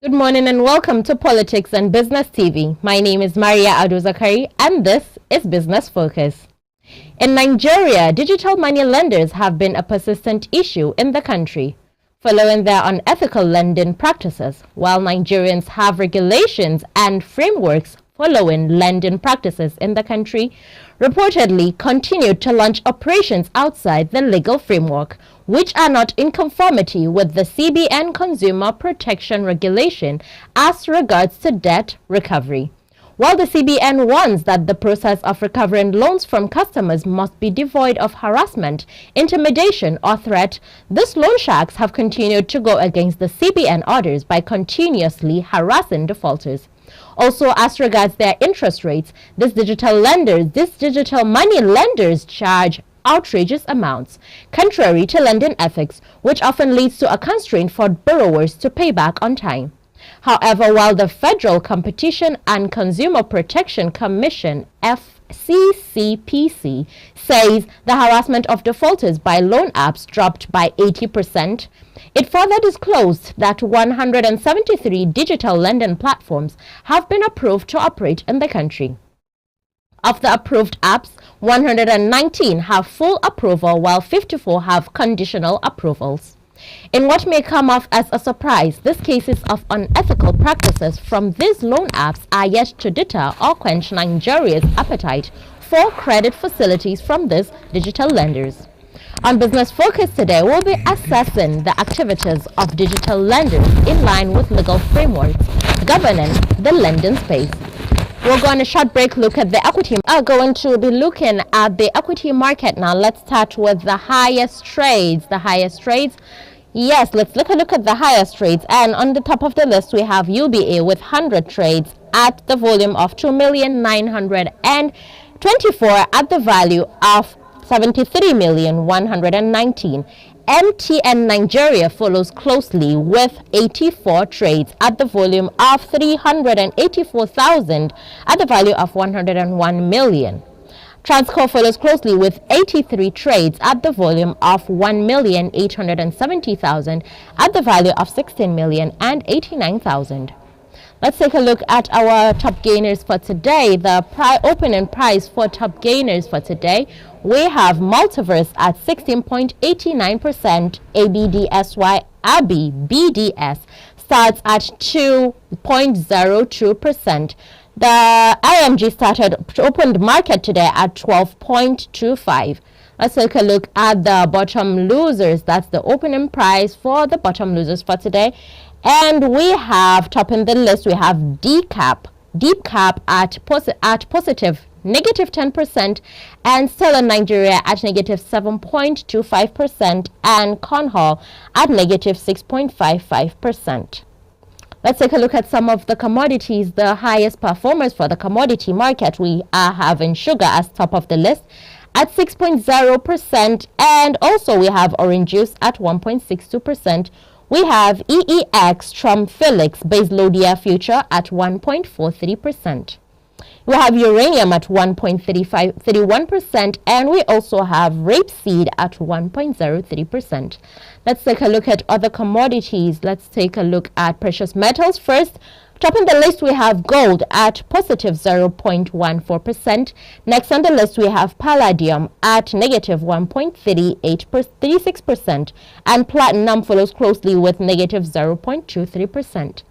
Good morning and welcome to Politics and Business TV. My name is Maria Ado-Zakari and this is Business Focus. In Nigeria, digital money lenders have been a persistent issue in the country, following their unethical lending practices, while Nigerians have regulations and frameworks following lending practices in the country, reportedly continued to launch operations outside the legal framework, which are not in conformity with the CBN Consumer Protection Regulation as regards to debt recovery. While the CBN warns that the process of recovering loans from customers must be devoid of harassment, intimidation, or threat, these loan sharks have continued to go against the CBN orders by continuously harassing defaulters. Also, as regards their interest rates, these digital money lenders charge outrageous amounts, contrary to lending ethics, which often leads to a constraint for borrowers to pay back on time. However, while the Federal Competition and Consumer Protection Commission FCCPC says the harassment of defaulters by loan apps dropped by 80%, it further disclosed that 173 digital lending platforms have been approved to operate in the country. Of the approved apps, 119 have full approval while 54 have conditional approvals. In what may come off as a surprise, these cases of unethical practices from these loan apps are yet to deter or quench Nigeria's appetite for credit facilities from these digital lenders. On Business Focus today, we'll be assessing the activities of digital lenders in line with legal frameworks governing the lending space. We'll go on a short break, look at the equity. We're going to be looking at the equity market now. Let's start with the highest trades. Yes, let's look at the highest trades. And on the top of the list, we have UBA with 100 trades at the volume of 2,924 at the value of 73,119. MTN Nigeria follows closely with 84 trades at the volume of 384,000 at the value of 101 million. Transcorp follows closely with 83 trades at the volume of 1,870,000 at the value of 16,089,000. Let's take a look at our top gainers for today. The opening price for top gainers for today, we have Multiverse at 16.89%, ABDSY BDS starts at 2.02%. The IMG opened market today at 12.25. Let's take a look at the bottom losers. That's the opening price for the bottom losers for today. And we have, topping the list, we have Deep Cap at positive negative 10%, and Stellar Nigeria at negative 7.25%, and Conhall at negative 6.55%. Let's take a look at some of the commodities. The highest performers for the commodity market, we are having sugar as top of the list at 6.0%, and also we have orange juice at 1.62%. We have EEX Trump Felix Base Loadia Future at 1.43%. We have uranium at 1.31%, and we also have rapeseed at 1.03%. Let's take a look at other commodities. Let's take a look at precious metals first. Topping the list, we have gold at positive 0.14%. Next on the list, we have palladium at negative 1.36%, and platinum follows closely with negative 0.23%.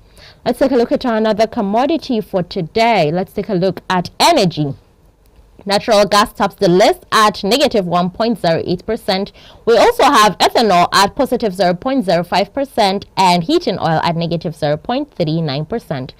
Let's take a look at another commodity for today. Let's take a look at energy. Natural gas tops the list at negative 1.08%. We also have ethanol at positive 0.05% and heating oil at negative 0.39%.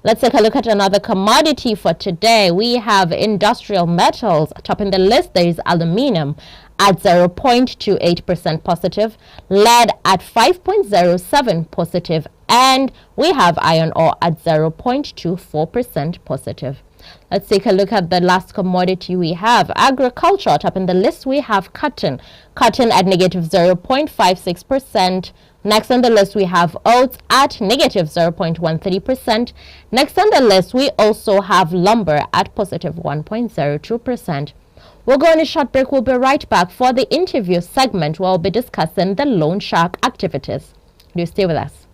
Let's take a look at another commodity for today. We have industrial metals. Topping the list, there is aluminum at 0.28% positive, lead at 5.07 positive, and we have iron ore at 0.24% positive. Let's take a look at the last commodity we have. Agriculture. Top in the list, we have cotton. Cotton at negative 0.56%. Next on the list, we have oats at negative 0.13%. Next on the list, we also have lumber at positive 1.02%. We'll go on a short break. We'll be right back for the interview segment where we'll be discussing the loan shark activities. Do stay with us.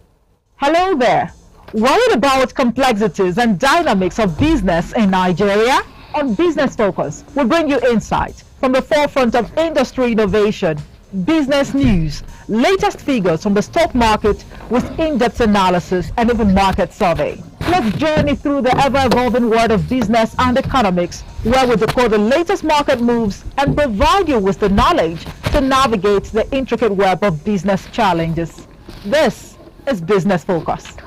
Hello there. Worried about complexities and dynamics of business in Nigeria? On Business Focus, we'll bring you insight from the forefront of industry innovation, business news, latest figures from the stock market with in-depth analysis and even market survey. Let's journey through the ever-evolving world of business and economics, where we decode the latest market moves and provide you with the knowledge to navigate the intricate web of business challenges. This is Business Focus.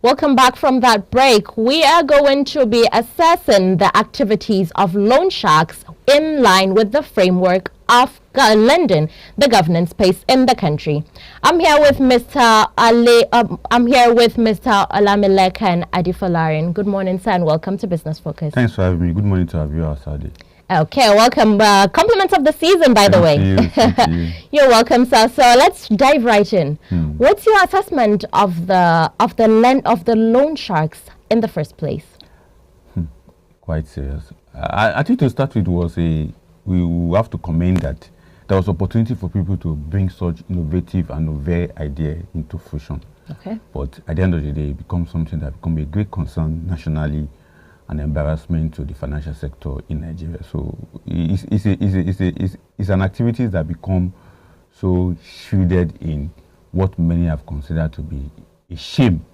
Welcome back from that break. We are going to be assessing the activities of loan sharks in line with the framework of lending, the governance space in the country. I'm here with Mr. Olamilekan Adifalarin. Good morning, sir, and welcome to Business Focus. Thanks for having me. Good morning to our viewers, Sadi. Okay, welcome. Compliments of the season, by the way. Thank you. You're welcome, sir. So let's dive right in. What's your assessment of the loan sharks in the first place? Quite serious. I think to start with we have to commend that there was opportunity for people to bring such innovative and novel idea into fruition. Okay. But at the end of the day, it becomes something that becomes a great concern nationally, an embarrassment to the financial sector in Nigeria. So it's an activity that become so shielded in what many have considered to be a shame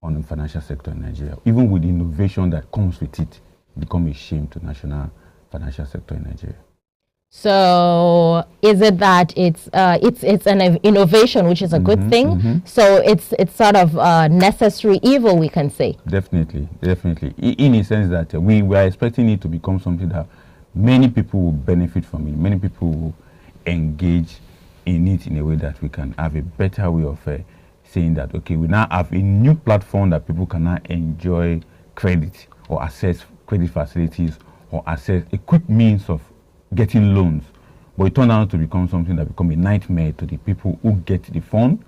on the financial sector in Nigeria. Even with the innovation that comes with it, become a shame to national financial sector in Nigeria. So is it that it's an innovation, which is a good thing? So it's sort of necessary evil, we can say. Definitely. In a sense that we are expecting it to become something that many people will benefit from it. Many people will engage in it in a way that we can have a better way of saying that, okay, we now have a new platform that people can now enjoy credit or access credit facilities or access a quick means of getting loans. But it turned out to become something that become a nightmare to the people who get the fund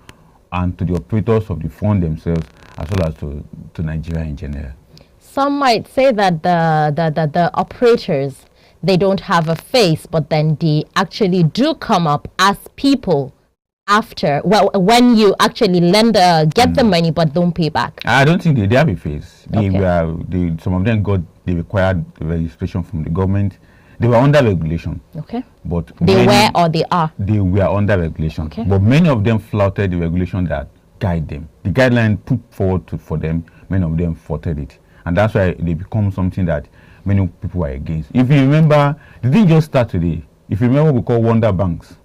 and to the operators of the fund themselves, as well as to Nigeria in general. Some might say that the operators, they don't have a face, but then they actually do come up as people after, well, when you actually get the money but don't pay back. I don't think they have a face. Okay. Some of them got the required registration from the government. They were under regulation. Okay. But they were or they are? They were under regulation. Okay. But many of them flouted the regulation that guide them. The guideline put forward for them, many of them flouted it. And that's why they become something that many people are against. If you remember, it didn't just start today. If you remember what we call Wonder Banks,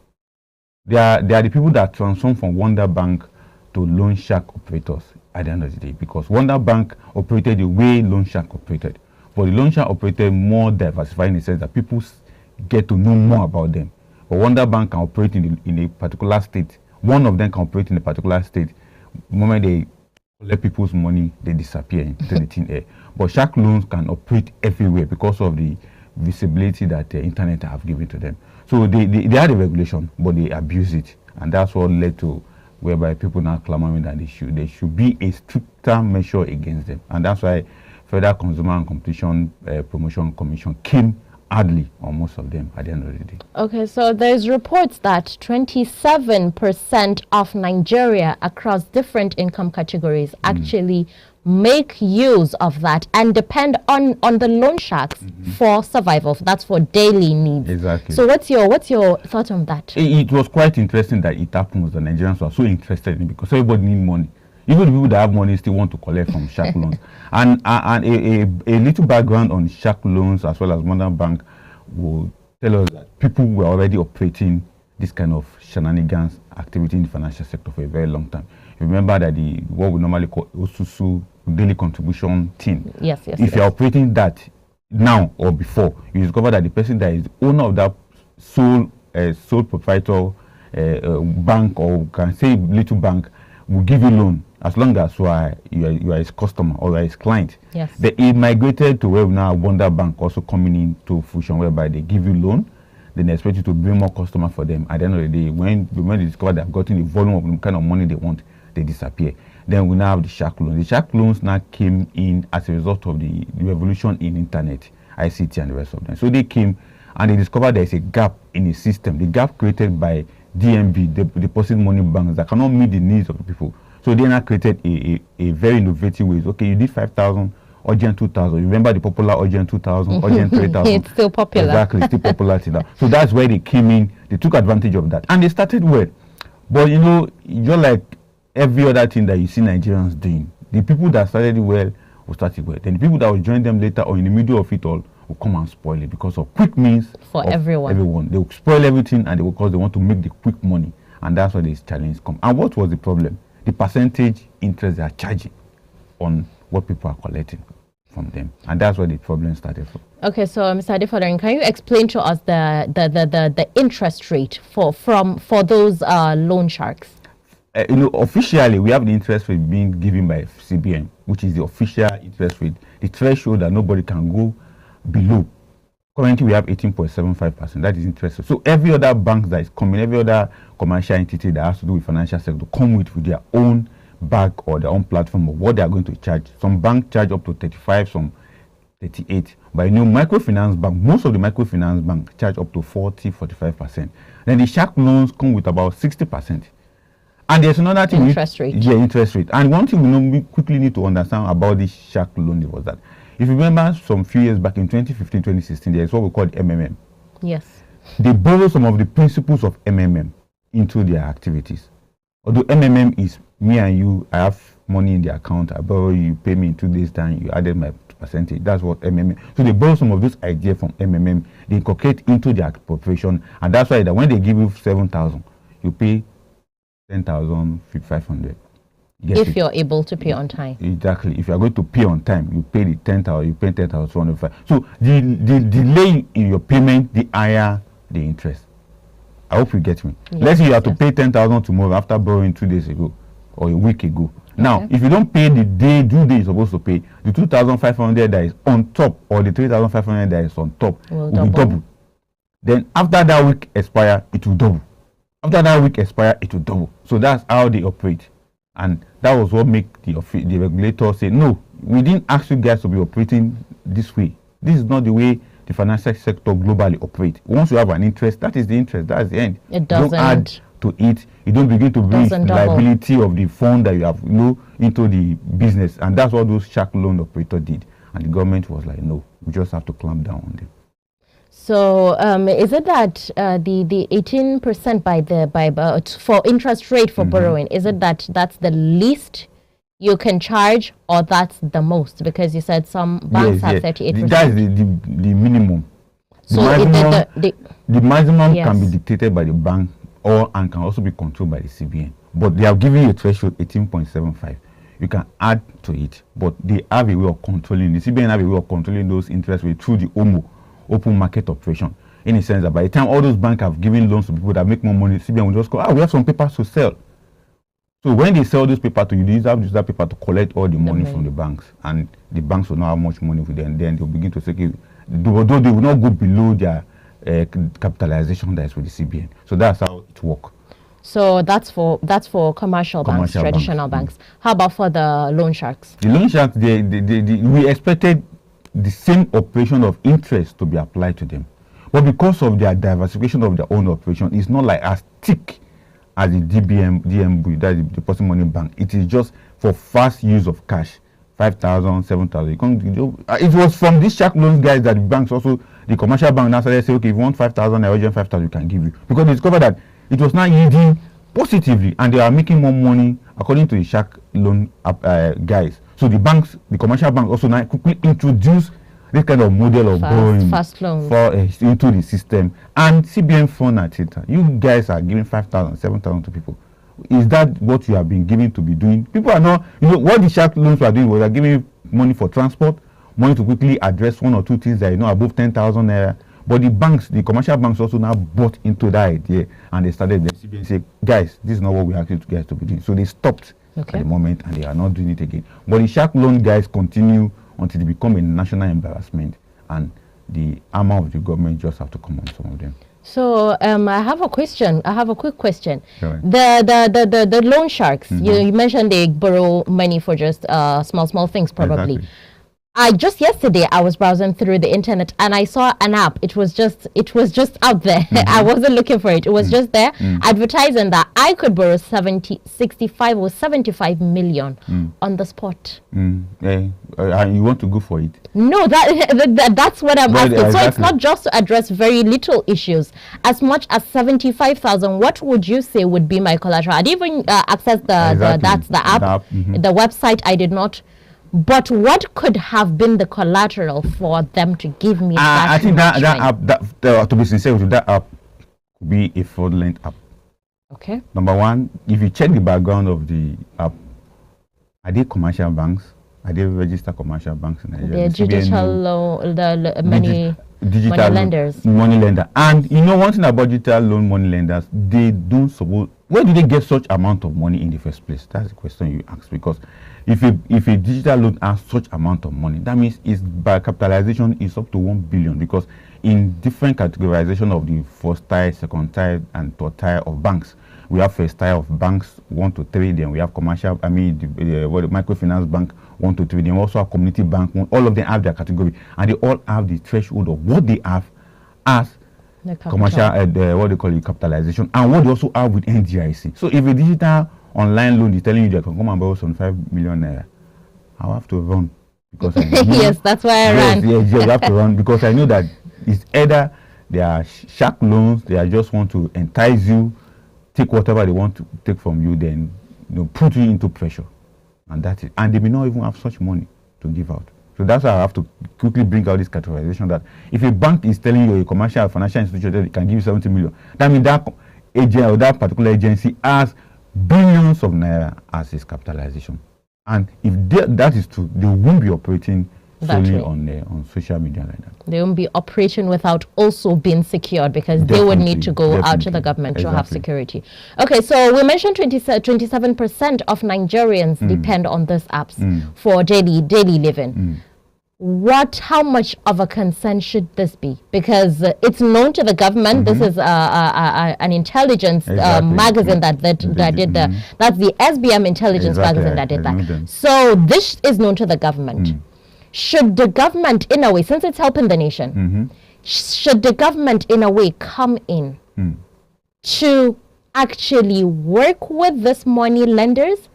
they are the people that transform from Wonder Bank to loan shark operators at the end of the day. Because Wonder Bank operated the way loan shark operated. But the loan shark operated more diversified in the sense that people get to know more about them. But Wonder Bank can operate in a particular state. One of them can operate in a particular state. The moment they collect people's money, they disappear into the thin air. But shark loans can operate everywhere because of the visibility that the internet have given to them. So they had a regulation, but they abuse it. And that's what led to whereby people now clamoring that there should be a stricter measure against them. And that's why Federal Consumer and Competition Promotion Commission came hardly on most of them at the end of the day. Okay, so there's reports that 27% of Nigeria across different income categories actually make use of that and depend on the loan sharks for survival. That's for daily needs. Exactly. So what's your thought on that? It was quite interesting that it happened. The Nigerians were so interested in it because everybody need money. Even the people that have money still want to collect from shark loans. And a little background on shark loans as well as Wonder Bank will tell us that people were already operating this kind of shenanigans activity in the financial sector for a very long time. Remember that what we normally call Osusu daily contribution thing. Yes. If you're operating that now or before, you discover that the person that is the owner of that sole proprietor bank, or can say little bank, will give you loan as long as you are his customer or you are his client. Yes. He migrated to where now Wonder Bank also coming into fruition, whereby they give you loan, then they expect you to bring more customers for them. At the end of the day, when they discover they've gotten the volume of the kind of money they want, they disappear. Then we now have the shark loans. The shark loans now came in as a result of the revolution in internet, ICT, and the rest of them. So they came and they discovered there is a gap in the system, the gap created by DMB, the deposit money banks, that cannot meet the needs of the people. So they now created a very innovative ways. Okay, you did 5,000, urgent 2,000. You remember the popular urgent 2,000, urgent 3,000? It's still popular. Exactly, still popular till now. So that's where they came in. They took advantage of that, and they started well. But you know, you're like every other thing that you see Nigerians doing. The people that started it well will start it well. Then the people that will join them later or in the middle of it all will come and spoil it because of quick means for everyone. They will spoil everything, and because they want to make the quick money, and that's where this challenge come. And what was the problem? The percentage interest they are charging on what people are collecting from them, and that's where the problem started from. Okay, so Mr. Adefodarin, can you explain to us the interest rate for those loan sharks? Officially, we have the interest rate being given by CBN, which is the official interest rate, the threshold that nobody can go below. Currently, we have 18.75%. That is interest rate. So every other bank that is coming, every other commercial entity that has to do with financial sector, come with their own bag or their own platform of what they are going to charge. Some banks charge up to 35, some 38. But microfinance bank, most of the microfinance banks charge up to 40-45%. Then the shark loans come with about 60%. And there's another thing. Interest rate. Yeah, interest rate. And one thing we quickly need to understand about this shark loan was that, if you remember some few years back in 2015, 2016, there is what we call MMM. Yes. They borrow some of the principles of MMM into their activities. Although MMM is me and you, I have money in the account, I borrow you, pay me in 2 days time, you added my percentage. That's what MMM. So they borrow some of those ideas from MMM, they incorporate into their corporation, and that's why that when they give you 7,000, you pay 10,500. If you're able to pay on time. Exactly. If you are going to pay on time, you pay the 10,000, you pay 10,205. So the delay in your payment, the higher the interest. I hope you get me. Yes, let's say you have to pay 10,000 tomorrow after borrowing 2 days ago or a week ago. Now, if you don't pay the due date you're supposed to pay, the 2,500 that is on top or the 3,500 that is on top will be double. Then after that week expire, it will double. After that week expire, it will double. So that's how they operate. And that was what made the regulator say, no, we didn't ask you guys to be operating this way. This is not the way the financial sector globally operates. Once you have an interest, that is the interest. That's the end. It doesn't. You don't add to it. You don't begin to bring the liability of the fund that you have into the business. And that's what those shark loan operator did. And the government was like, no, we just have to clamp down on them. So is it that the 18% for interest rate for borrowing, is it that that's the least you can charge, or that's the most? Because you said some banks have 38%. That's the minimum. So the maximum can be dictated by the bank and can also be controlled by the CBN. But they have given you a threshold 18.75. You can add to it, but they have a way of controlling. The CBN have a way of controlling those interest rates through the open market operation, in a sense that by the time all those banks have given loans to people that make more money, CBN will just go, we have some papers to sell. So when they sell those papers to you, they have to use that paper to collect all the money from the banks, and the banks will know how much money with them. Then they'll begin to say, although they will not go below their capitalization that is with the CBN. So that's how it works. So that's for commercial banks, traditional banks. How about for the loan sharks? The loan sharks, we expected the same operation of interest to be applied to them, but because of their diversification of their own operation, it's not like as thick as the DMB, that is the deposit money bank. It is just for fast use of cash, 5,000, 7,000. It was from these shark loans guys that the banks also, the commercial bank now started saying, okay, if you want 5,000, I urgent 5,000, we can give you, because they discovered that it was now yielding positively, and they are making more money according to the shark loan guys. So the banks, the commercial banks also now quickly introduce this kind of model of borrowing into the system. And CBN fund at it. You guys are giving 5,000, 7,000 to people. Is that what you have been given to be doing? People are not, what the shark loans were doing was they're giving money for transport, money to quickly address one or two things that above 10,000 naira, But the banks, the commercial banks also now bought into that idea, and they started, the CBN say, guys, this is not what we asked you guys to be doing. So they stopped at the moment, and they are not doing it again. But the shark loan guys continue until they become a national embarrassment, and the armor of the government just have to come on some of them. So I have a question. I have a quick question. Right. The loan sharks. You mentioned they borrow money for just small things, probably. Exactly. Just yesterday I was browsing through the internet and I saw an app. It was just out there. I wasn't looking for it. It was just there advertising that I could borrow 65 or 75 million on the spot. You want to go for it? No, that's what I'm asking. Exactly. So it's not just to address very little issues. As much as 75,000, what would you say would be my collateral? I didn't even access the app, the website. I did not. But what could have been the collateral for them to give me that? I think that app, to be sincere with you, that app could be a fraudulent app. Okay. Number one, if you check the background of the app, are they commercial banks? Are they registered commercial banks in Nigeria? The digital money lenders. Money lender. And you know one thing about digital loan money lenders, they don't suppose. Where do they get such amount of money in the first place? That's the question you ask. Because if a digital loan has such amount of money, that means its by capitalization is up to 1 billion. Because in different categorization of the first tier, second tier, and third tier of banks, we have first tier of banks 1 to 3. Then we have commercial. The microfinance bank 1 to 3. Then we also have community bank. All of them have their category, and they all have the threshold of what they have as commercial, what they call it, capitalization, and what they also have with NDIC. So if a digital online loan is telling you that you can come and borrow 75 million naira, I'll have to run because yes, that's why I ran. Yes, you have to run because I know that it's either they are shark loans, they are just want to entice you, take whatever they want to take from you, then put you into pressure, and that's it. And they may not even have such money to give out. So that's why I have to quickly bring out this categorization that if a bank is telling you, a commercial or financial institution that it can give you 70 million, that means that agent or that particular agency has billions of naira as its capitalization. And if that is true, they won't be operating solely on social media like that. They won't be operating without also being secured because they would need to go out to the government to have security. Okay, so we mentioned 27% of Nigerians depend on these apps for daily living. How much of a concern should this be? Because it's known to the government. This is an intelligence magazine that did that's the SBM intelligence magazine that did that. So this is known to the government. Should the government, in a way, since it's helping the nation, should the government, in a way, come in to actually work with these money lenders?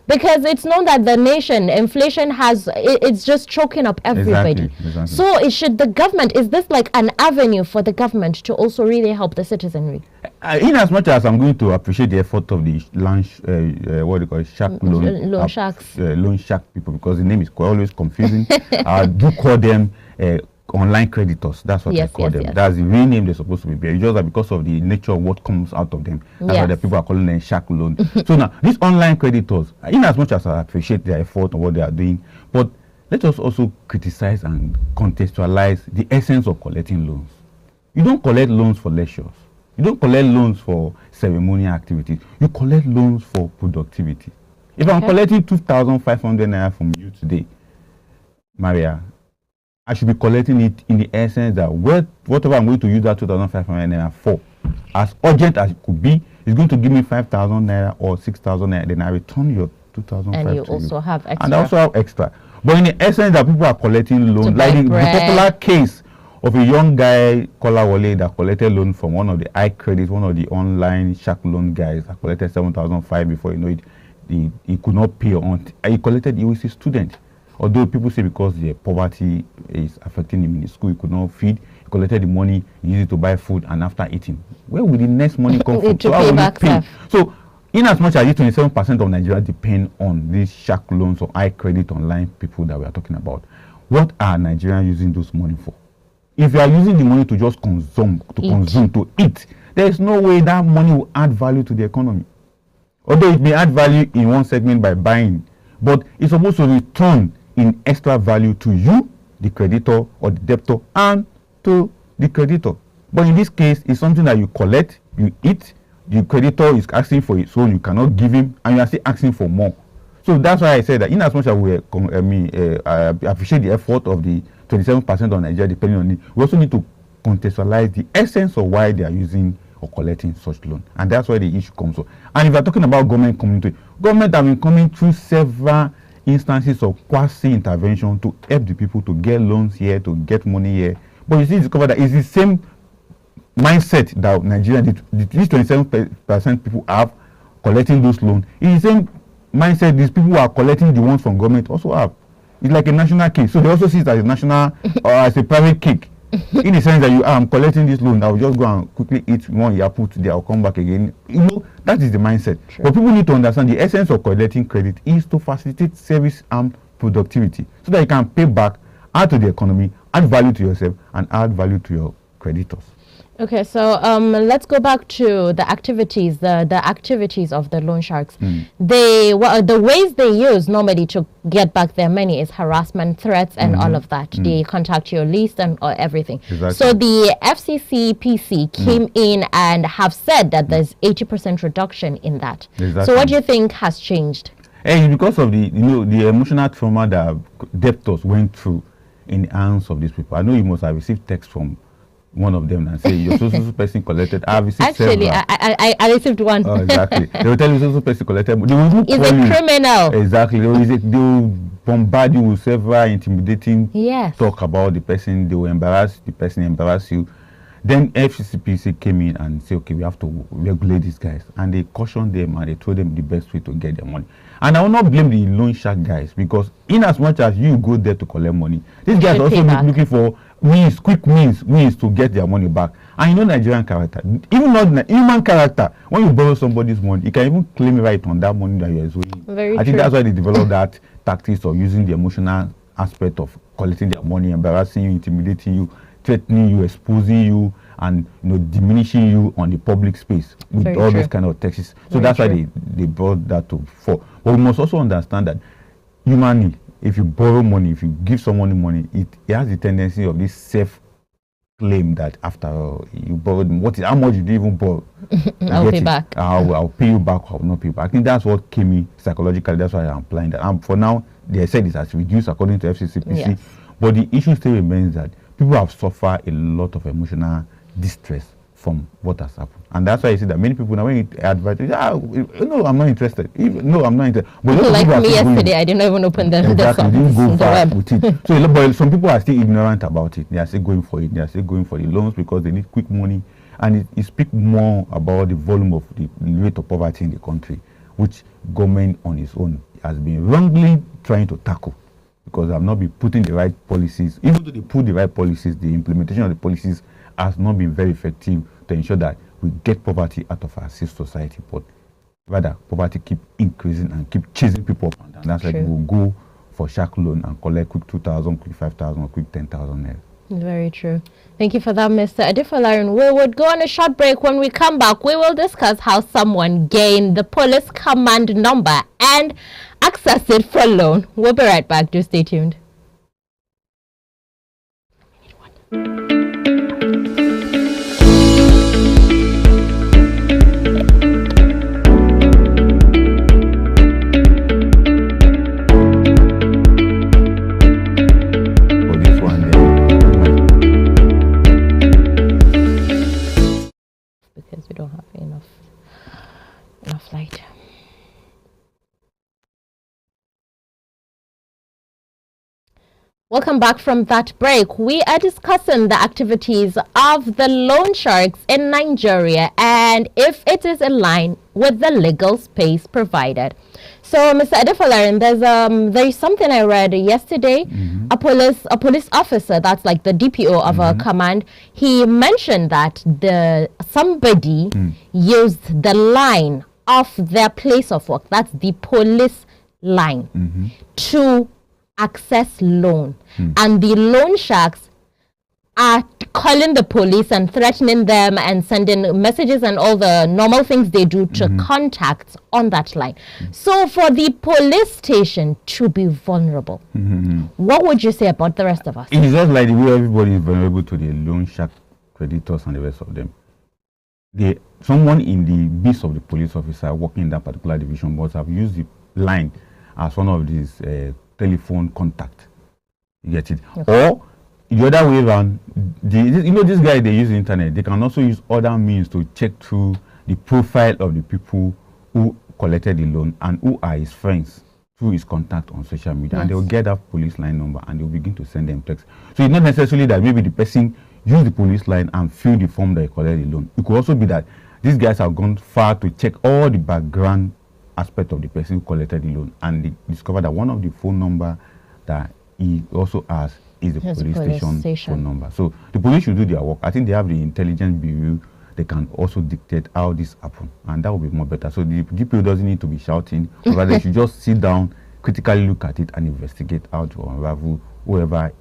Because it's known that the nation, inflation it's just choking up everybody. Exactly. So should the government, is this like an avenue for the government to also really help the citizenry? In as much as I'm going to appreciate the effort of the shark loan sharks, loan shark people, because the name is always confusing. I do call them online creditors. That's what I call them. Yes. That's the real name they're supposed to be. It's just that because of the nature of what comes out of them, that's why the people are calling them shark loan. So now, these online creditors, in as much as I appreciate their effort and what they are doing, but let us also criticize and contextualize the essence of collecting loans. You don't collect loans for lectures. You don't collect loans for ceremonial activities. You collect loans for productivity. If I'm collecting 2,500 naira from you today, Maria, I should be collecting it in the essence that whatever I'm going to use that 2,500 naira for, as urgent as it could be, is going to give me 5,000 naira or 6,000 naira, then I return your 2,500. And you also have extra. And I also have extra. But in the essence that people are collecting loans, like the popular case of a young guy, Kolawole, that collected loan from one of the iCredit, one of the online shark loan guys, that collected 7,500 before you know it, he could not pay on. He was a student. Although people say because the poverty is affecting him in the school, he could not feed, he collected the money, he used it to buy food, and after eating, where will the next money come from? To pay back stuff. So, in as much as 27% of Nigeria depend on these shark loans or iCredit online people that we are talking about, what are Nigerians using those money for? If you are using the money to just consume, to eat, there is no way that money will add value to the economy. Although it may add value in one segment by buying, but it's supposed to return in extra value to you, the creditor or the debtor, and to the creditor. But in this case, it's something that you collect, you eat, the creditor is asking for its own, you cannot give him, and you are still asking for more. So that's why I said that in as much as I appreciate the effort of the 27% of Nigeria depending on it, we also need to contextualize the essence of why they are using or collecting such loan. And that's where the issue comes up. And if you're talking about government community, government have been coming through several instances of quasi-intervention to help the people to get loans here, to get money here. But you see, discover that it's the same mindset that Nigeria, these 27% people have collecting those loans. It's the same mindset these people who are collecting the ones from government also have. It's like a national cake. So they also see it as a national or as a private cake. In the sense that I'm collecting this loan, I'll just go and quickly eat one yaput today, I'll come back again. You know, that is the mindset. Sure. But people need to understand the essence of collecting credit is to facilitate service and productivity so that you can pay back, add to the economy, add value to yourself, and add value to your creditors. Okay, so let's go back to the activities, the activities of the loan sharks. The ways they use normally to get back their money is harassment, threats, and all of that. They contact your list and everything. Exactly. So the FCCPC came in and have said that there's 80% reduction in that. Exactly. So what do you think has changed? Hey, because of the emotional trauma that debtors went through in the hands of these people. I know you must have received text from one of them and say your social person collected. I have received actually several. I received one. Oh, exactly. They will tell you social person collected. They will Is a criminal. Exactly. They will bombard you with several intimidating talk about the person. They will embarrass the person, embarrass you. Then FCCPC came in and said, okay, we have to regulate these guys. And they cautioned them and they told them the best way to get their money. And I will not blame the loan shark guys, because in as much as you go there to collect money, these guys also looking for quick means to get their money back. And you know Nigerian character, even not human character, when you borrow somebody's money, you can even claim right on that money that you're owing. I think that's why they developed that tactics of using the emotional aspect of collecting their money, embarrassing you, intimidating you, threatening you, exposing you, and diminishing you on the public space with all those kind of texts. So that's why they brought that to fore. But we must also understand that humanly, if you borrow money, if you give someone money, it has the tendency of this self-claim that after you borrowed, how much you didn't even borrow? I'll pay back. I'll pay you back, I'll not pay you back. I think that's what came in psychologically. That's why I'm applying that. And for now, they said it has reduced according to FCCPC. Yes. But the issue still remains that people have suffered a lot of emotional distress from what has happened. And that's why you see that many people now, when you advise, no, I'm not interested. No, I'm not interested. But like me yesterday, I didn't even open the didn't go far with it. So but some people are still ignorant about it. They are still going for it. They are still going for the loans because they need quick money. And it speaks more about the volume of the rate of poverty in the country, which government on its own has been wrongly trying to tackle, because they have not been putting the right policies. Even though they put the right policies, the implementation of the policies has not been very effective to ensure that we get poverty out of our society, but rather poverty keep increasing and keep chasing people up. And that's why people go for shark loan and collect quick 2,000, quick 5,000, or quick 10,000. Very true. Thank you for that, Mr. Adifalarin. We would go on a short break. When we come back, we will discuss how someone gained the police command number and access it for loan. We'll be right back. Do stay tuned. Because we don't have enough light. Welcome back from that break. We are discussing the activities of the loan sharks in Nigeria and if it is in line with the legal space provided. So, Mr. Adefalarin, there is something I read yesterday. A police officer, that's like the DPO of a command, he mentioned that somebody used the line of their place of work, that's the police line, to access loan, and the loan sharks are calling the police and threatening them and sending messages and all the normal things they do to contacts on that line. So for the police station to be vulnerable, what would you say about the rest of us? It's just like the way everybody is vulnerable to the loan shark creditors, and the rest of them. Someone in the midst of the police officer working in that particular division must have used the line as one of these telephone contact. You get it? Okay. Or the other way around, this guy, they use the internet. They can also use other means to check through the profile of the people who collected the loan and who are his friends through his contact on social media. Yes. And they will get that police line number and they will begin to send them texts. So it's not necessarily that maybe the person used the police line and filled the form that he collected the loan. It could also be that these guys have gone far to check all the background aspect of the person who collected the loan, and they discovered that one of the phone number that he also has is the police station phone number. So the police should do their work. I think they have the intelligence bureau. They can also dictate how this happens, and that will be more better. So the DPO doesn't need to be shouting, rather they should just sit down, critically look at it, and investigate how to unravel whoever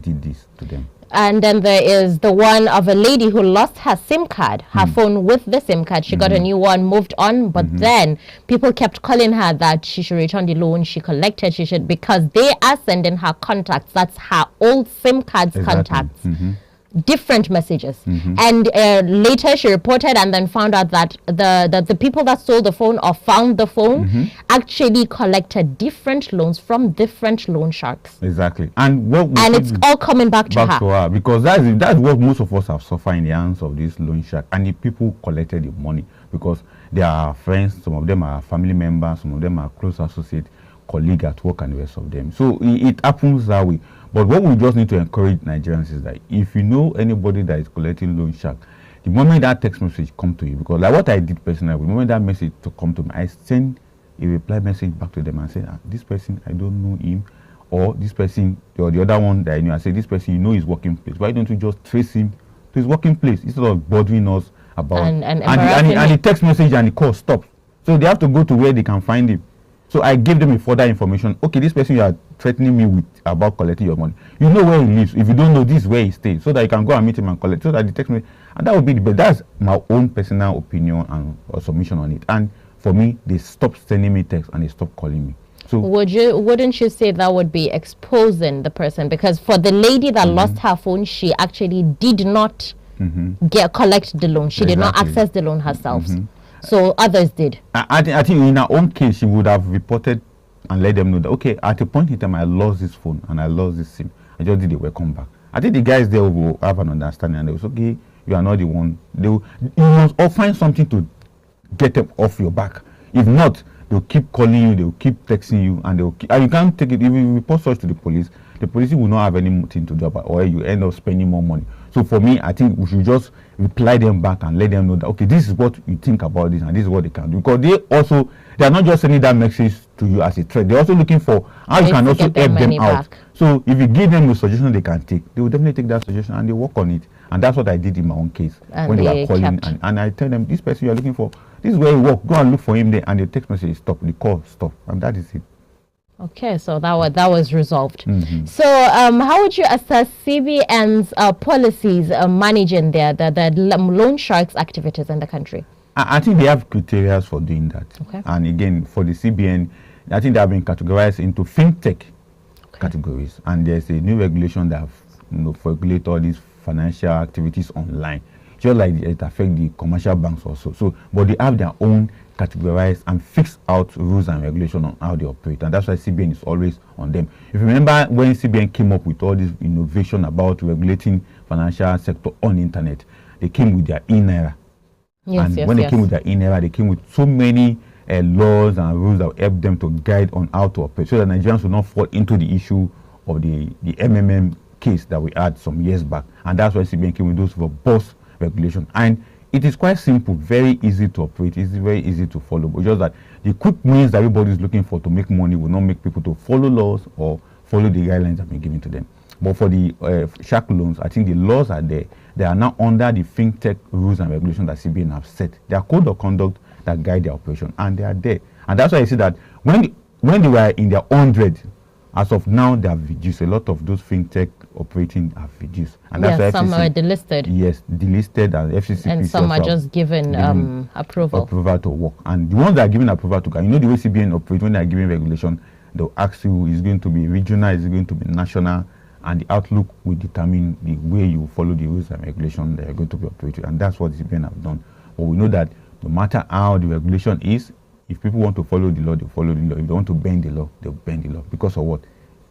did this to them. And then there is the one of a lady who lost her SIM card, her phone with the SIM card. She got a new one, moved on, but then people kept calling her that she should return the loan she collected, because they are sending her contacts. That's her old SIM card's contacts. Different messages, and later she reported and then found out that the people that sold the phone or found the phone actually collected different loans from different loan sharks. Exactly, and it's all coming back to her, because that's what most of us have suffered in the hands of this loan shark, and the people collected the money because they are friends. Some of them are family members, some of them are close associates, colleague at work, and the rest of them. So it happens that way. But what we just need to encourage Nigerians is that if you know anybody that is collecting loan shark, the moment that text message come to you, because like what I did personally, the moment that message to come to me, I send a reply message back to them and say, this person, I don't know him, or this person, or the other one that I know, I say, this person, you know his working place. Why don't you just trace him to his working place instead of bothering us about and the text message and the call stops. So they have to go to where they can find him. So I gave them a further information. Okay, this person you are threatening me with about collecting your money, you know where he lives. If you don't know, this is where he stays, so that you can go and meet him and collect. So that the text message, and that would be the best. That's my own personal opinion and or submission on it. And for me, they stopped sending me text and they stopped calling me. So wouldn't you say that would be exposing the person? Because for the lady that lost her phone, she actually did not collect the loan. She did not access the loan herself. So others did. I think in her own case, she would have reported and let them know that, okay, at a point in time, I lost this phone and I lost this SIM. I just did a welcome back. I think the guys there will have an understanding and they will say, okay, you are not the one. You must all find something to get them off your back. If not, they'll keep calling you, they'll keep texting you, and you can't take it. If you report such to the police will not have anything to do about it, or you end up spending more money. So for me, I think we should just reply them back and let them know that, okay, this is what you think about this and this is what they can do. Because they are not just sending that message to you as a threat. They're also looking for how you can also help them out. Back. So if you give them a suggestion they can take, they will definitely take that suggestion and they work on it. And that's what I did in my own case when they were calling. And I tell them, this person you are looking for, this is where he works. Go and look for him there. And the text message stop, the call stop. And that is it. Okay, so that was resolved. So how would you assess CBN's policies managing the loan sharks activities in the country? I think they have criteria for doing that. Okay. And again, for the CBN, I think they have been categorized into fintech categories. And there's a new regulation that regulate all these financial activities online, just like it affects the commercial banks also. So, but they have their own categorized and fixed out rules and regulations on how they operate, and that's why CBN is always on them. If you remember when CBN came up with all this innovation about regulating financial sector on the internet, they came with their e-naira. When they came with their e-naira, they came with so many laws and rules that will help them to guide on how to operate, so that Nigerians will not fall into the issue of the MMM case that we had some years back. And that's why CBN came with those robust regulations. And it is quite simple, very easy to operate, it's very easy to follow. But just that the quick means that everybody is looking for to make money will not make people to follow laws or follow the guidelines that have been given to them. But for the shark loans, I think the laws are there. They are now under the fintech rules and regulations that CBN have set. There are code of conduct that guide their operation, and they are there. And that's why I see that when they were in their 100, as of now, they have reduced. A lot of those fintech operating have reduced. And that's why some are delisted. Yes, delisted, and FCC. And some are just given approval. Approval to work. And the ones that are given approval to go, the way CBN operates, when they are giving regulation, they'll ask you, is it going to be regional, is it going to be national? and the outlook will determine the way you follow the rules and regulation that you're going to be operating. And that's what the CBN have done. But we know that no matter how the regulation is, if people want to follow the law, they follow the law. If they want to bend the law, they'll bend the law. Because of what?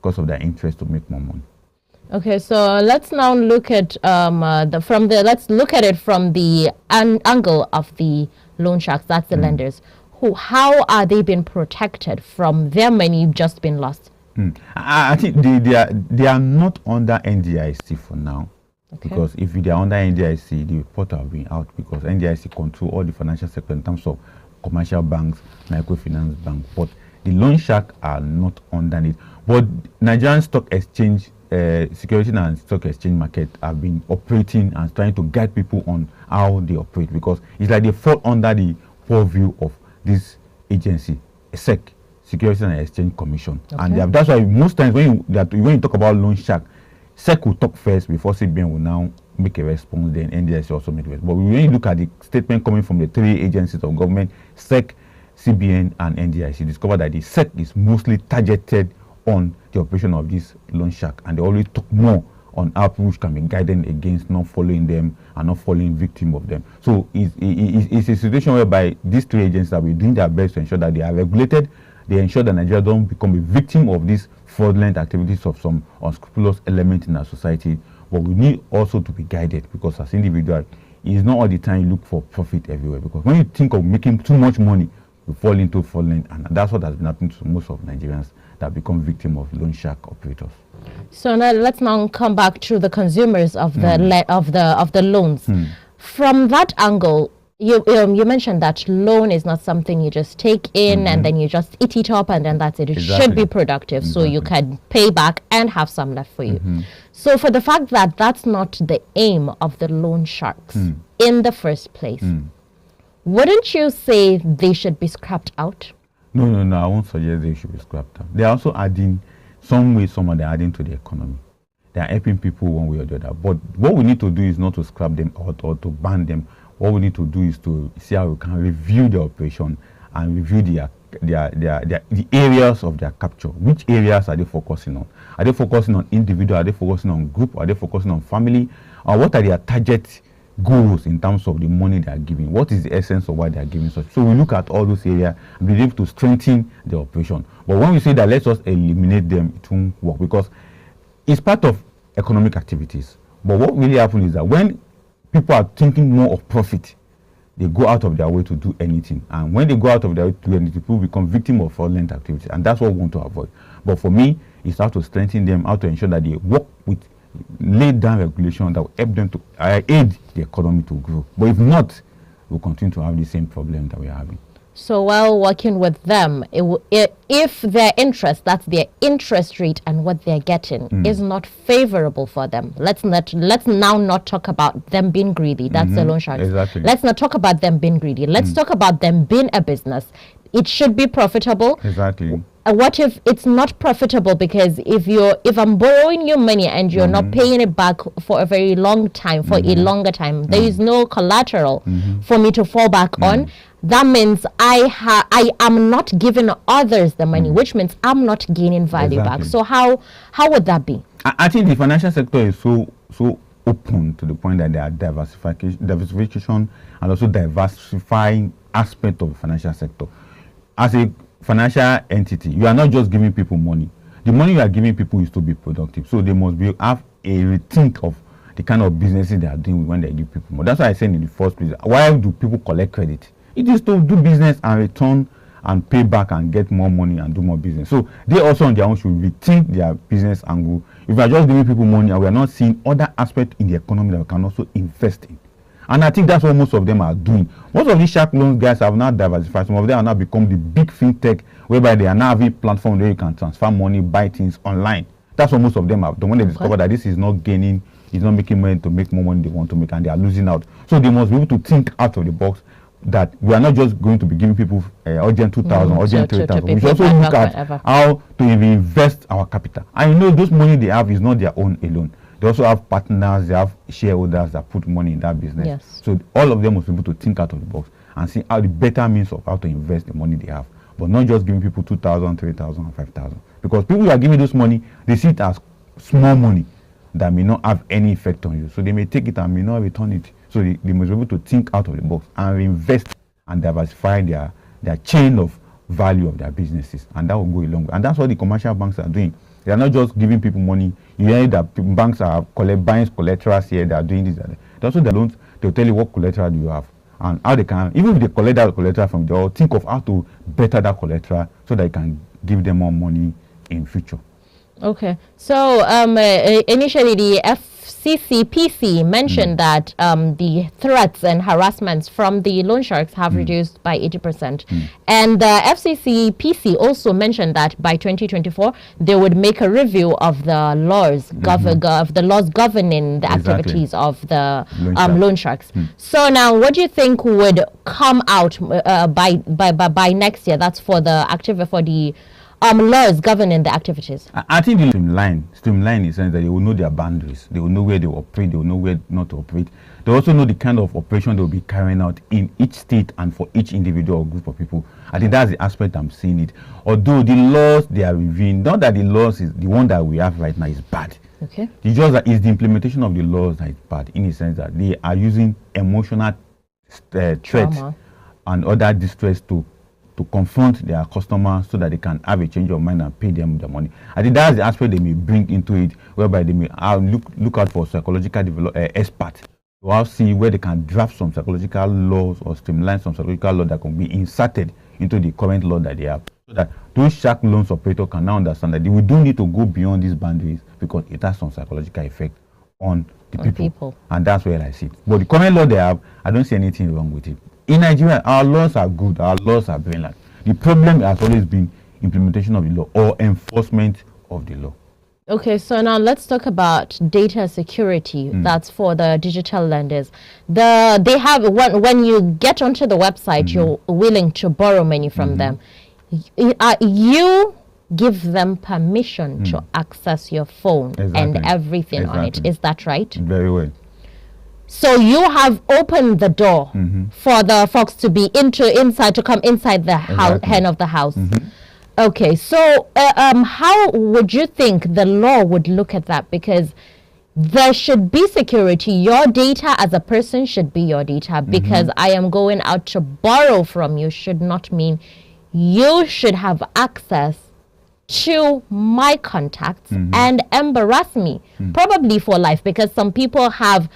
Because of their interest to make more money. Okay, so let's now look at let's look at it from the angle of the loan sharks. That's the lenders. How are they being protected from their money just being lost? I think they are not under NDIC for now. Okay. Because if they are under NDIC, the report have been out, because NDIC control all the financial sector in terms of commercial banks, microfinance banks. But the loan shark are not under it. But Nigerian Stock Exchange, Security and Stock Exchange market have been operating and trying to guide people on how they operate, because it's like they fall under the purview of this agency, SEC, Security and Exchange Commission. Okay. And that's why most times when you talk about loan shark, SEC will talk first before CBN will now make a response, then NDIC also make a response. But when you look at the statement coming from the three agencies of government, SEC, CBN and NDIC, discover that the SEC is mostly targeted on the operation of this loan shark, and they always talk more on how people can be guided against not following them and not falling victim of them. So it's a situation whereby these three agencies are doing their best to ensure that they are regulated. They ensure that Nigeria don't become a victim of these fraudulent activities of some unscrupulous element in our society. But we need also to be guided, because as individuals, it's not all the time you look for profit everywhere. Because when you think of making too much money, you fall into fraudulent, and that's what has been happening to most of Nigerians that become victim of loan shark operators. So now let's come back to the consumers of the loans. From that angle, you mentioned that loan is not something you just take in and then you just eat it up and then that's it. It should be productive, so you can pay back and have some left for you. So for the fact that that's not the aim of the loan sharks in the first place, wouldn't you say they should be scrapped out? No, I won't suggest they should be scrapped out. They're also adding, somehow they're adding to the economy. They're helping people one way or the other. But what we need to do is not to scrap them out or to ban them. What we need to do is to see how we can review the operation and review the areas of their capture. Which areas are they focusing on? Are they focusing on individual? Are they focusing on group? Are they focusing on family? Or what are their target goals in terms of the money they are giving? What is the essence of why they are giving such? So we look at all those areas and be able to strengthen the operation. But when we say that let's just eliminate them, it won't work, because it's part of economic activities. But what really happens is that when people are thinking more of profit, they go out of their way to do anything. And when they go out of their way to do anything, people become victim of fraudulent activity. And that's what we want to avoid. But for me, it's how to strengthen them, how to ensure that they work with laid down regulation that will help them to aid the economy to grow. But if not, we'll continue to have the same problem that we're having. So while working with them, if their interest, that's their interest rate and what they're getting, is not favorable for them, let's now not talk about them being greedy. That's the loan sharks. Exactly. Let's not talk about them being greedy. Let's talk about them being a business. It should be profitable. Exactly. What if it's not profitable? Because if I'm borrowing you money and you're not paying it back for a very long time, for a longer time, there is no collateral for me to fall back on. That means I am not giving others the money, which means I'm not gaining value back. So how would that be? I think the financial sector is so open to the point that there are diversification and also diversifying aspect of the financial sector. As a financial entity, you are not just giving people money. The money you are giving people is to be productive. So they must have a rethink of the kind of businesses they are doing when they give people money. That's why I said in the first place, why do people collect credit? It is to do business and return and pay back and get more money and do more business. So they also on their own should rethink their business angle. If we are just giving people money and we are not seeing other aspects in the economy that we can also invest in. And I think that's what most of them are doing. Most of these shark loans guys have now diversified. Some of them have now become the big fintech, whereby they are now having platforms where you can transfer money, buy things online. That's what most of them have done. When they discover that this is not gaining, it's not making money to make more money they want to make, and they are losing out. So they must be able to think out of the box, that we are not just going to be giving people urgent 2,000, urgent 3,000. We should also look at how to invest our capital. And those money they have is not their own alone. They also have partners, they have shareholders that put money in that business. Yes. So all of them must be able to think out of the box and see how the better means of how to invest the money they have. But not just giving people 2,000, 3,000, and 5,000. Because people who are giving this money, they see it as small money that may not have any effect on you. So they may take it and may not return it. So they must be able to think out of the box and reinvest and diversify their chain of value of their businesses, and that will go a long way. And that's what the commercial banks are doing. They are not just giving people money. You hear that banks are buying collaterals here. They are doing this. They also, the loans, they'll tell you what collateral do you have and how they can, even if they collect that collateral from you, think of how to better that collateral so that you can give them more money in future. Okay, so initially the FCCPC mentioned that the threats and harassments from the loan sharks have reduced by 80%. And the FCCPC also mentioned that by 2024, they would make a review of the laws, of the laws governing the activities of the loan sharks. So now, what do you think would come out by next year? That's for the laws governing the activities. I think the streamline in the sense that they will know their boundaries. They will know where they operate. They will know where not to operate. They also know the kind of operation they will be carrying out in each state and for each individual or group of people. I think that's the aspect I'm seeing it. Although the laws they are reviewing, not that the laws is the one that we have right now is bad. Okay. It's just that it's the implementation of the laws that is bad, in the sense that they are using emotional threats and other distress to confront their customers so that they can have a change of mind and pay them the money. I think that's the aspect they may bring into it, whereby they may look out for psychological experts to see where they can draft some psychological laws or streamline some psychological law that can be inserted into the current law that they have, so that those shark loans operators can now understand that we do need to go beyond these boundaries because it has some psychological effect on the people. And that's where I see it. But the current law they have, I don't see anything wrong with it. In Nigeria, our laws are good, our laws are brilliant. The problem has always been implementation of the law or enforcement of the law. Okay, so now let's talk about data security. That's for the digital lenders. They have, when you get onto the website, you're willing to borrow money from them. You give them permission to access your phone and everything on it. Is that right? Very well. So you have opened the door for the folks to be inside, to come inside the hen of the house. Okay, so how would you think the law would look at that? Because there should be security. Your data as a person should be your data. Because I am going out to borrow from you should not mean you should have access to my contacts and embarrass me, probably for life, because some people have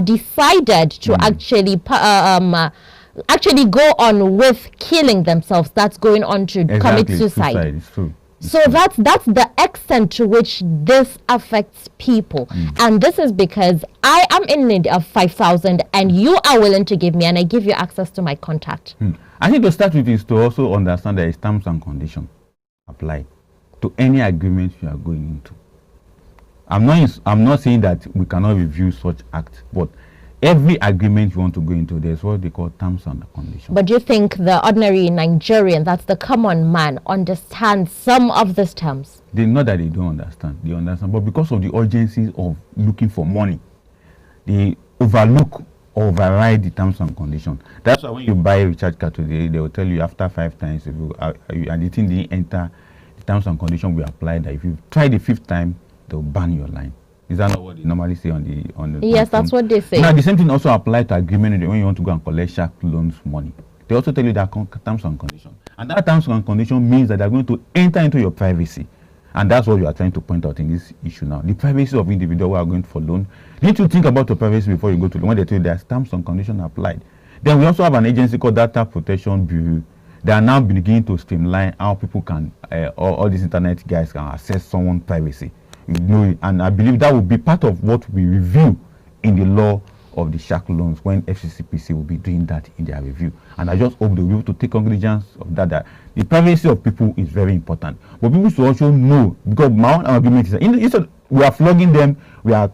decided to actually go on with killing themselves. That's going on to commit suicide. It's true. So that's the extent to which this affects people. And this is because I am in need of 5,000 and you are willing to give me, and I give you access to my contact. I think to start with is to also understand there is terms and conditions apply to any agreement you are going into. I'm not saying that we cannot review such acts, but every agreement you want to go into, there's what they call terms and conditions. But do you think the ordinary Nigerian, that's the common man, understands some of these terms? Not that they don't understand, they understand, but because of the urgency of looking for money, they overlook or override the terms and conditions. That's why when you buy a recharge card today, they will tell you after 5 times, if you and the thing didn't enter, the terms and conditions will apply that if you try the 5th time, they'll ban your line. Is that not what they normally say on the Yes, platform? That's what they say. Now the same thing also applies to agreement when you want to go and collect shark loans money. They also tell you that terms and conditions. And that terms and condition means that they're going to enter into your privacy. And that's what you are trying to point out in this issue now. The privacy of individuals who are going for loan. You need to think about your privacy before you go to loan. When they tell you there's terms and conditions applied. Then we also have an agency called Data Protection Bureau. They are now beginning to streamline how people can, all these internet guys can access someone's privacy. You know, and I believe that will be part of what we review in the law of the shark loans when FCCPC will be doing that in their review. And I just hope they will be able to take cognizance of that the privacy of people is very important. But people should also know, because my own argument is that instead we are flogging them, we are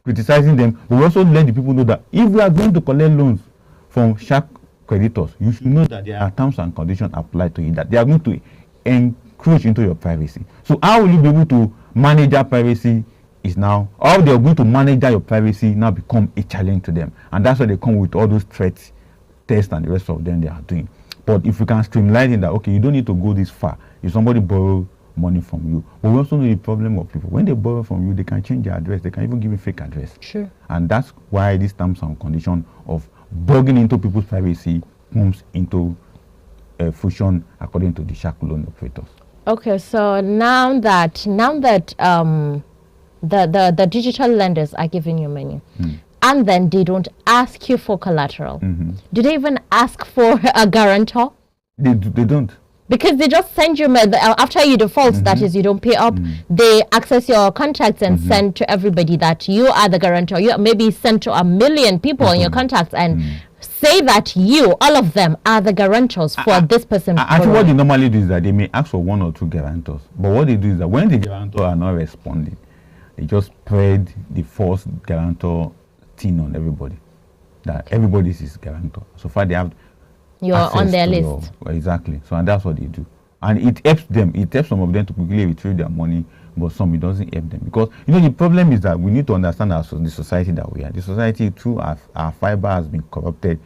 criticizing them, but we also let the people know that if we are going to collect loans from shark creditors, you should know that there are terms and conditions applied to it, that they are going to encroach into your privacy. So how will you be able to manage that privacy is now, how they are going to manage that your privacy now become a challenge to them. And that's why they come with all those threats, tests, and the rest of them they are doing. But if you can streamline it that, okay, you don't need to go this far. If somebody borrow money from you. But we also know the problem of people. When they borrow from you, they can change their address. They can even give you fake address. Sure. And that's why these terms and conditions of bugging into people's privacy comes into fusion according to the shark loan operators. Okay, so now that the digital lenders are giving you money, and then they don't ask you for collateral, do they even ask for a guarantor? They don't. Because they just send you after you default, that is, you don't pay up. They access your contacts and send to everybody that you are the guarantor. You maybe send to 1 million people in your contacts and say that you, all of them, are the guarantors for this person. Actually, what they normally do is that they may ask for 1 or 2 guarantors. But what they do is that when the guarantors are not responding, they just spread the false guarantor thing on everybody. That everybody is guarantor. So far, they have. You're on their list. Exactly. So and that's what they do. And it helps them. It helps some of them to quickly retrieve their money, but some it doesn't help them. Because, the problem is that we need to understand the society that we are. The society, through our fiber, has been corrupted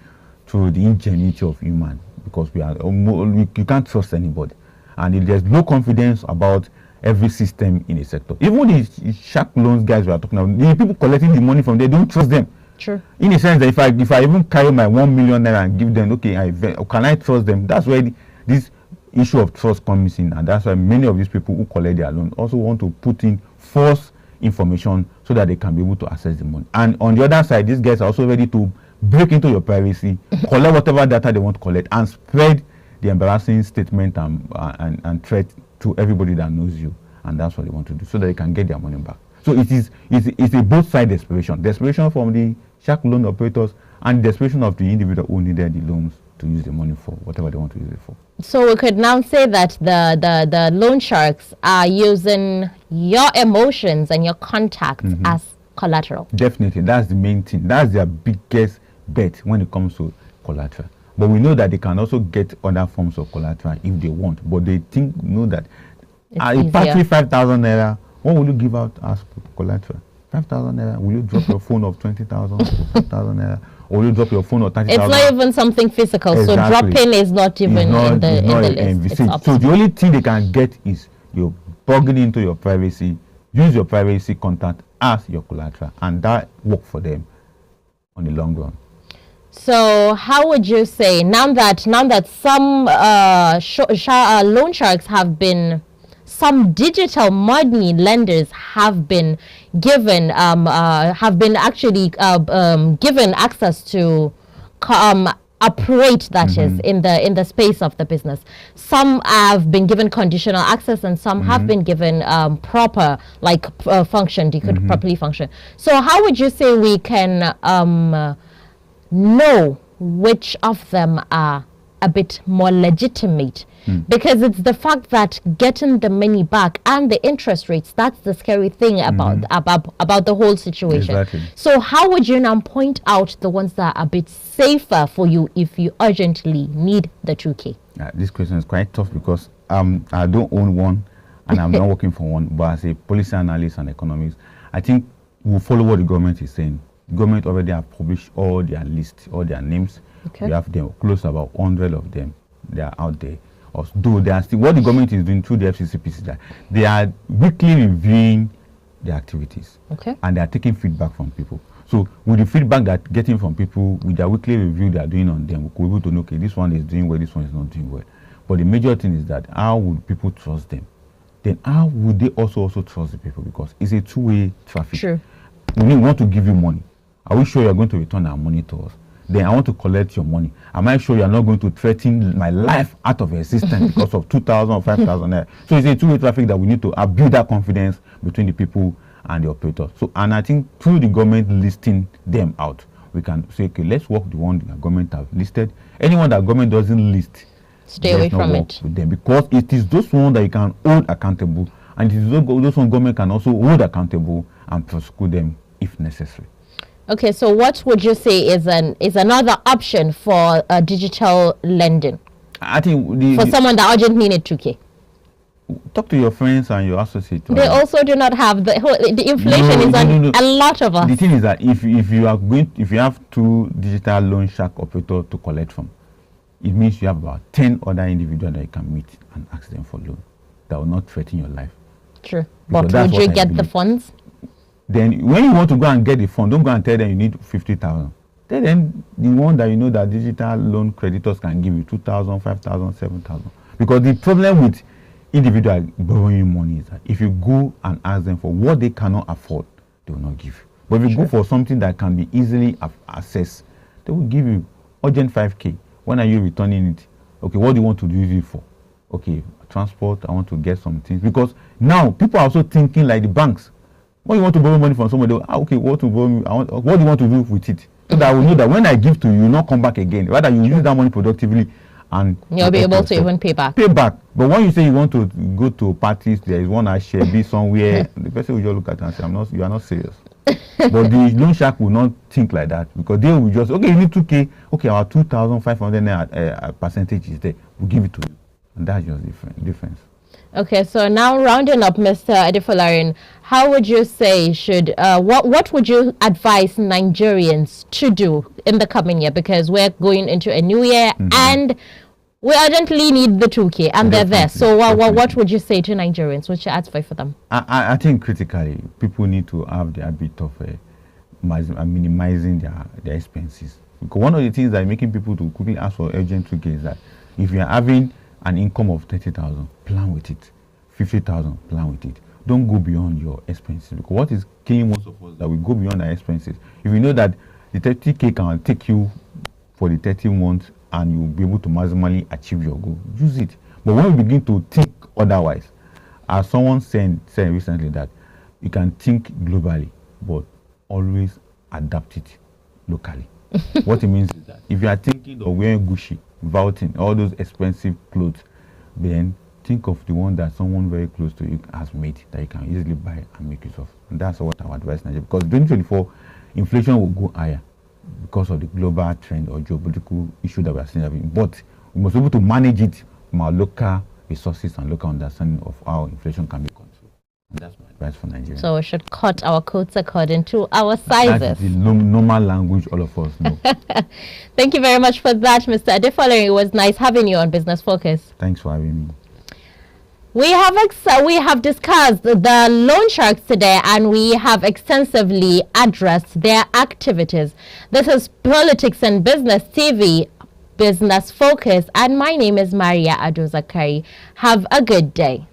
through the ingenuity of human. Because you can't trust anybody. And there's no confidence about every system in a sector. Even the shark loans guys we are talking about, the people collecting the money from there, don't trust them. True. In a sense that if I even carry my 1 million naira and give them, okay, can I trust them? That's where this issue of trust comes in, and that's why many of these people who collect their loan also want to put in false information so that they can be able to access the money. And on the other side, these guys are also ready to break into your privacy, collect whatever data they want to collect, and spread the embarrassing statement and threat to everybody that knows you. And that's what they want to do, so that they can get their money back. So it's a both side desperation from the shark loan operators and desperation of the individual who needed the loans to use the money for whatever they want to use it for. So we could now say that the loan sharks are using your emotions and your contacts as collateral. Definitely, that's the main thing. That's their biggest bet when it comes to collateral. But we know that they can also get other forms of collateral if they want. But they know that a battery 5,000 naira. What will you give out as collateral? 5,000 naira. Will you drop your phone of 20,000, 5,000 naira? Or will you drop your phone of 30,000? It's not even something physical. Exactly. So dropping is not even in the list. So the only thing they can get is you're plugging into your privacy. Use your privacy contact as your collateral, and that work for them on the long run. So how would you say now that some loan sharks have been, some digital money lenders have been given given access to operate, that is, in the space of the business. Some have been given conditional access, and some have been given proper function. They could properly function. So how would you say we can know which of them are a bit more legitimate? Because it's the fact that getting the money back and the interest rates, that's the scary thing about the whole situation. Exactly. So how would you now point out the ones that are a bit safer for you if you urgently need the 2K? This question is quite tough because I don't own one and I'm not working for one, but as a policy analyst and economist, I think we'll follow what the government is saying. The government already have published all their lists, all their names. Okay. We have them close to about 100 of them. They are out there. Although they are still, what the government is doing through the FCCPC is that they are weekly reviewing their activities. Okay. And they are taking feedback from people. So with the feedback that getting from people, with their weekly review they are doing on them, we could be able to know, okay, this one is doing well, this one is not doing well. But the major thing is that how would people trust them? Then how would they also trust the people? Because it's a two-way traffic. Sure. We want to give you money. Are we sure you are going to return our money to us? Then I want to collect your money. Am I sure you are not going to threaten my life out of existence because of 2,000 or 5,000? So it's a two-way traffic that we need to build that confidence between the people and the operators. So, and I think through the government listing them out, we can say, okay, let's work the one the government have listed. Anyone that government doesn't list, stay away from it. With them, because it is those ones that you can hold accountable, and it is those ones government can also hold accountable and prosecute them if necessary. Okay, so what would you say is another option for digital lending? I think for someone that urgently need 2K. Talk to your friends and your associates. They also do not have the inflation is on a lot of us. The thing is that if you have 2 digital loan shark operators to collect from, it means you have about 10 other individuals that you can meet and ask them for loan. that will not threaten your life. True. Because But that's would you what I get the believe. funds? Then when you want to go and get the fund, don't go and tell them you need 50,000. Tell them the one that you know that digital loan creditors can give you 2,000, 5,000, 7,000. Because the problem with individual borrowing money is that if you go and ask them for what they cannot afford, they will not give you. But if you go for something that can be easily accessed, they will give you urgent 5K. When are you returning it? Okay, what do you want to use it for? Okay, transport, I want to get some things. Because now people are also thinking like the banks. When you want to borrow money from somebody, okay, what to borrow? What do you want to do with it? So that I will know that when I give to you, you will not come back again. Rather, you use that money productively, and You'll be able to even pay back. Pay back. But when you say you want to go to parties, there is one I share, be somewhere, the person will just look at you and say, you are not serious. But the loan shark will not think like that, because they will just, okay, you need 2K, okay, our 2,500 percentage is there, we'll give it to you. And that's just difference. Okay, so now rounding up, Mr. Adefolarin, how would you say what would you advise Nigerians to do in the coming year? Because we're going into a new year, and we urgently need the 2K, and they're there. So what would you say to Nigerians? What's your advice for them? I think critically, people need to have the habit of minimizing their expenses. Because one of the things that is making people to quickly ask for urgent 2K is that if you are having an income of 30,000, plan with it. 50,000, plan with it. Don't go beyond your expenses, because what is killing most of us that we go beyond our expenses. If you know that the 30K can take you for the 30 months and you'll be able to maximally achieve your goal, use it. But when we begin to think otherwise, as someone said recently, that you can think globally, but always adapt it locally. What it means is that if you are thinking of wearing Gucci, Vultin, all those expensive clothes, then think of the one that someone very close to you has made, that you can easily buy and make use of. And that's what I would advise Nigeria, because 2024 inflation will go higher because of the global trend or geopolitical issue that we are seeing. But we must be able to manage it from our local resources and local understanding of how inflation can be controlled. And that's my advice for Nigeria. So we should cut our coats according to our sizes. That's the normal language all of us know. Thank you very much for that, Mr. Adefolarin. It was nice having you on Business Focus. Thanks for having me. We have discussed the loan sharks today, and we have extensively addressed their activities. This is Politics and Business TV, Business Focus, and my name is Maria Adozakari. Have a good day.